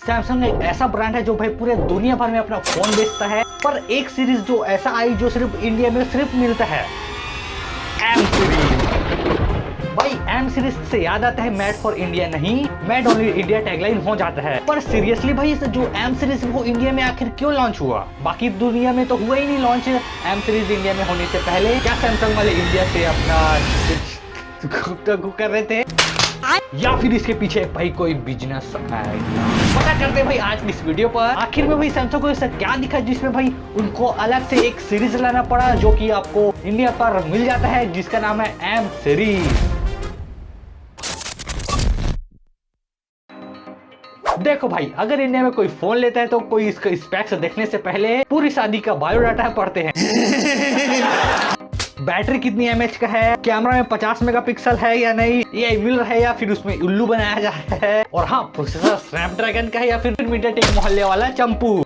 Samsung एक ऐसा brand है जो भाई पूरे दुनिया भर में अपना फोन बेचता है, पर एक सीरीज जो ऐसा आई जो सिर्फ इंडिया में सिर्फ मिलता है, एम सीरीज। भाई एम सीरीज से याद आता है मेड फॉर इंडिया नहीं, मेड ओनली इंडिया टैगलाइन हो जाता है। पर सीरियसली भाई जो एम सीरीज वो इंडिया में आखिर क्यों लॉन्च हुआ? बाकी दुनिया में तो हुआ ही नहीं लॉन्च एम सीरीज इंडिया में होने से पहले। क्या सैमसंग वाले इंडिया से अपना कर रहे थे, या फिर इसके पीछे भाई कोई बिजनेस पता करते भाई आज की इस वीडियो पर। आखिर में भाई सैमसंग को ऐसा क्या दिखा जिसमें भाई उनको अलग से एक सीरीज लाना पड़ा जो कि आपको इंडिया पर मिल जाता है, जिसका नाम है एम सीरीज। देखो भाई, अगर इंडिया में कोई फोन लेता है तो कोई इसका स्पेक्स देखने से पहले पूरी शादी का बायोडाटा पढ़ते हैं। बैटरी कितनी एमएच का है, कैमरा में 50 मेगापिक्सल है या नहीं, ये मिल है या फिर उसमें उल्लू बनाया जा रहा है, और हाँ प्रोसेसर स्नैपड्रैगन का है या फिर मीडियाटेक मोहल्ले वाला चंपू।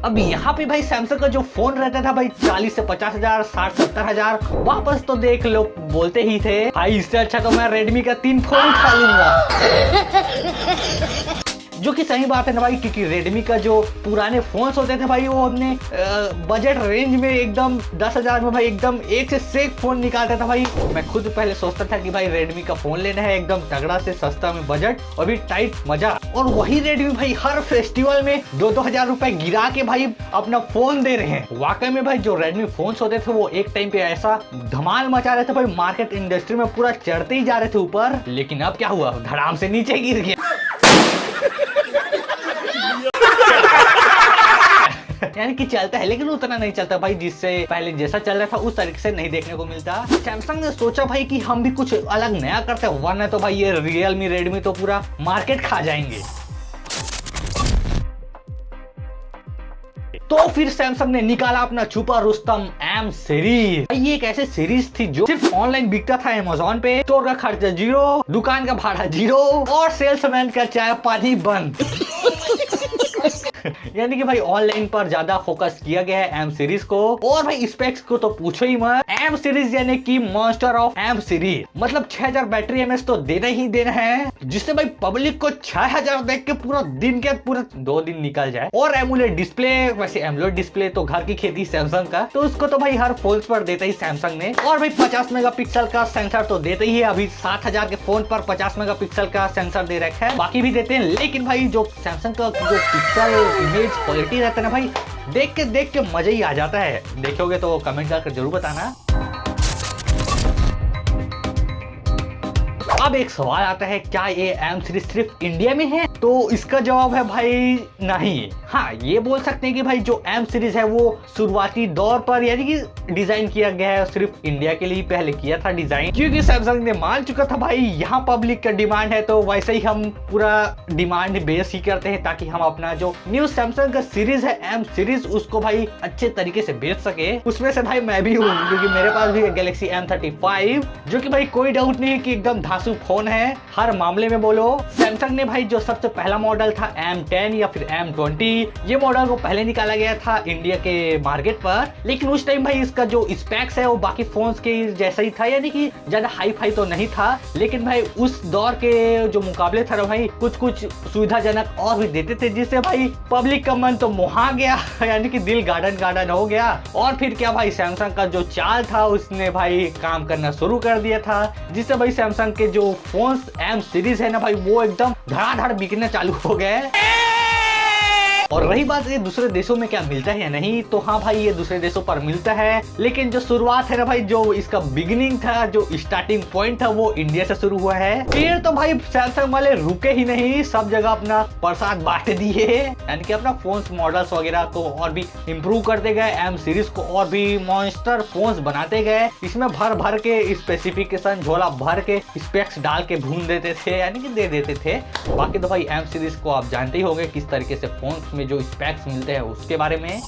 अब यहाँ पे भाई सैमसंग का जो फोन रहता था भाई 40 से 50 हजार, 60-70 हजार, वापस तो देख लो बोलते ही थे भाई इससे अच्छा तो मैं रेडमी का 3 फोन उठा लूंगा। जो कि सही बात है ना भाई, क्योंकि रेडमी का जो पुराने फोन्स होते थे भाई वो अपने बजट रेंज में एकदम 10,000 में भाई एकदम एक से सेक फोन निकालता था भाई। मैं खुद पहले सोचता था कि भाई रेडमी का फोन लेना है एकदम तगड़ा से सस्ता में बजट और भी टाइट मजा, और वही रेडमी भाई हर फेस्टिवल में 2-2 हजार रुपए गिरा के भाई अपना फोन दे रहे हैं। वाकई में भाई जो रेडमी फोन्स होते थे वो एक टाइम पे ऐसा धमाल मचा रहे थे भाई, मार्केट इंडस्ट्री में पूरा चढ़ते ही जा रहे थे ऊपर। लेकिन अब क्या हुआ, धड़ाम से नीचे गिर गया। यानी कि चलता है लेकिन उतना नहीं चलता भाई, जिससे पहले जैसा चल रहा था उस तरीके से नहीं देखने को मिलता। सैमसंग ने सोचा भाई कि हम भी कुछ अलग नया करते हैं, वरना तो भाई ये रियलमी रेडमी तो पूरा मार्केट खा जाएंगे। तो फिर सैमसंग ने निकाला अपना छुपा रुस्तम एम सीरीज। ये एक ऐसे सीरीज थी जो सिर्फ ऑनलाइन बिकता था अमेज़न पे, स्टोर का खर्चा 0, दुकान का भाड़ा 0 और सेल्समैन का चाय पानी बंद। यानी कि भाई ऑनलाइन पर ज्यादा फोकस किया गया है एम सीरीज को। और भाई स्पेक्स को तो पूछो ही मत, एम सीरीज यानी कि मॉन्स्टर ऑफ एम सीरीज, मतलब 6000 बैटरी एमएच तो देना ही देना है, जिससे भाई पब्लिक को 6000 देख के पूरा दिन के पूरा 2 दिन निकल जाए। और एमुलेट डिस्प्ले, वैसे एमुलेट डिस्प्ले तो घर की खेती सैमसंग का, तो उसको तो भाई हर फोन पर देता ही सैमसंग ने। और भाई 50 मेगापिक्सल का सेंसर तो देते ही है, अभी 7000 के फोन पर 50 मेगापिक्सल का सेंसर दे रखा है, बाकी भी देते हैं। लेकिन भाई जो सैमसंग का जो पिक्सल इमेज क्वालिटी रहता है ना भाई, देख के मजा ही आ जाता है। देखोगे तो कमेंट करके जरूर बताना। अब एक सवाल आता है, क्या ये एम सीरीज सिर्फ इंडिया में है? तो इसका जवाब है भाई नहीं। हाँ ये बोल सकते हैं कि भाई जो एम सीरीज है वो शुरुआती दौर पर यानी कि डिजाइन किया गया है सिर्फ इंडिया के लिए, पहले किया था डिजाइन, क्योंकि सैमसंग ने मान चुका था भाई यहाँ पब्लिक का डिमांड है, तो वैसे ही हम पूरा डिमांड बेस ही करते हैं ताकि हम अपना जो न्यू सैमसंग का सीरीज है एम सीरीज उसको भाई अच्छे तरीके से बेच सके। उसमें से भाई मैं भी हूँ, क्योंकि मेरे पास भी गैलेक्सी M35 जो कि भाई कोई डाउट नहीं है कि एकदम धांसू फोन है हर मामले में बोलो। सैमसंग ने भाई जो सबसे पहला मॉडल था M10 या फिर M20, ये मॉडल को पहले निकाला गया था इंडिया के मार्केट पर, लेकिन उस टाइम भाई इसका जो स्पेक्स है वो बाकी फोन्स के जैसा ही था, यानी कि ज्यादा हाई फाई तो नहीं था, लेकिन भाई उस दौर के जो मुकाबले था भाई कुछ सुविधाजनक और भी देते थे, जिससे भाई पब्लिक का मन तो मोहा गया, यानी कि दिल गार्डन हो गया। और फिर क्या भाई सैमसंग का जो चाल था उसने भाई काम करना शुरू कर दिया था, जिससे भाई सैमसंग के जो फोन्स एम सीरीज है ना भाई वो एकदम धड़ाधड़ बिकना चालू हो गए। और रही बात ये दूसरे देशों में क्या मिलता है या नहीं, तो हाँ भाई ये दूसरे देशों पर मिलता है, लेकिन जो शुरुआत है ना भाई, जो इसका बिगिनिंग था, जो स्टार्टिंग पॉइंट था वो इंडिया से शुरू हुआ है। फिर तो भाई सैमसंग वाले रुके ही नहीं, सब जगह अपना प्रसाद बांट दिए, यानी कि अपना फोन्स मॉडल्स वगैरह को और भी इम्प्रूव करते गए, एम सीरीज को और भी मॉन्स्टर फोन्स बनाते गए, इसमें भर के स्पेसिफिकेशन झोला भर के स्पेक्स डाल के भून देते थे, यानी कि दे देते थे। बाकी तो भाई एम सीरीज को आप जानते ही होंगे किस तरीके से फोन्स जो स्पेक्स मिलते हैं उसके बारे में।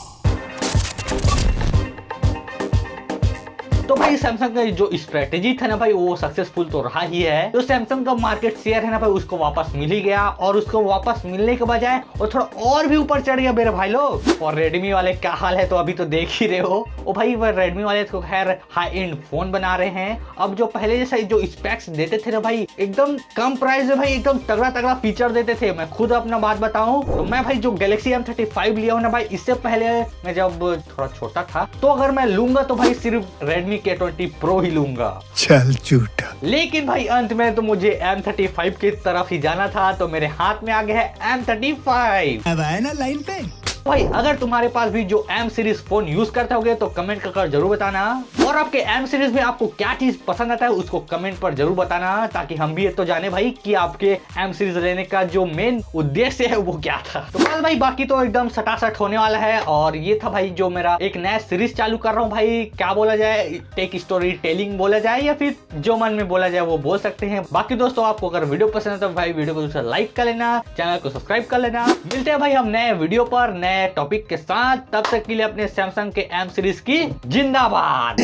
तो भाई सैमसंग का जो स्ट्रेटेजी था ना भाई वो सक्सेसफुल तो रहा ही है। तो सैमसंग का मार्केट शेयर है ना भाई उसको वापस मिल ही गया, और उसको वापस मिलने के बजाय वो थोड़ा और भी ऊपर चढ़ गया मेरे भाई लोग। और रेडमी वाले क्या हाल है तो अभी तो देख ही रहे हो। ओ भाई वह रेडमी वाले तो खैर हाई एंड फोन बना रहे हैं। अब जो पहले जैसा जो स्पेक्स देते थे ना भाई एकदम कम प्राइस में भाई एकदम तगड़ा तगड़ा फीचर देते थे। मैं खुद अपना बात बताऊं तो मैं भाई जो गैलेक्सी M35 लिया हूं ना भाई, इससे पहले मैं जब थोड़ा छोटा था तो अगर मैं लूंगा तो भाई सिर्फ Redmi K20 Pro ही लूंगा। चल झूठा। लेकिन भाई अंत में तो मुझे M35 की तरफ ही जाना था, तो मेरे हाथ में आ गया है M35। अब आए ना लाइन पे। भाई अगर तुम्हारे पास भी जो M सीरीज फोन यूज करते होगे तो कमेंट कर जरूर बताना, और आपके M सीरीज में आपको क्या चीज पसंद आता है उसको कमेंट पर जरूर बताना, ताकि हम भी ये तो जाने भाई कि आपके M सीरीज लेने का जो मेन उद्देश्य है वो क्या था। तो बस भाई बाकी तो एकदम सटासट होने वाला है। और ये था भाई जो मेरा एक नया सीरीज चालू कर रहा हूँ भाई, क्या बोला जाए, टेक स्टोरी टेलिंग बोला जाए या फिर जो मन में बोला जाए वो बोल सकते हैं। बाकी दोस्तों आपको अगर वीडियो पसंद है तो भाई वीडियो को लाइक कर लेना, चैनल को सब्सक्राइब कर लेना। मिलते हैं भाई हम नए वीडियो पर नए टॉपिक के साथ, तब तक के लिए अपने सैमसंग के M सीरीज की जिंदाबाद।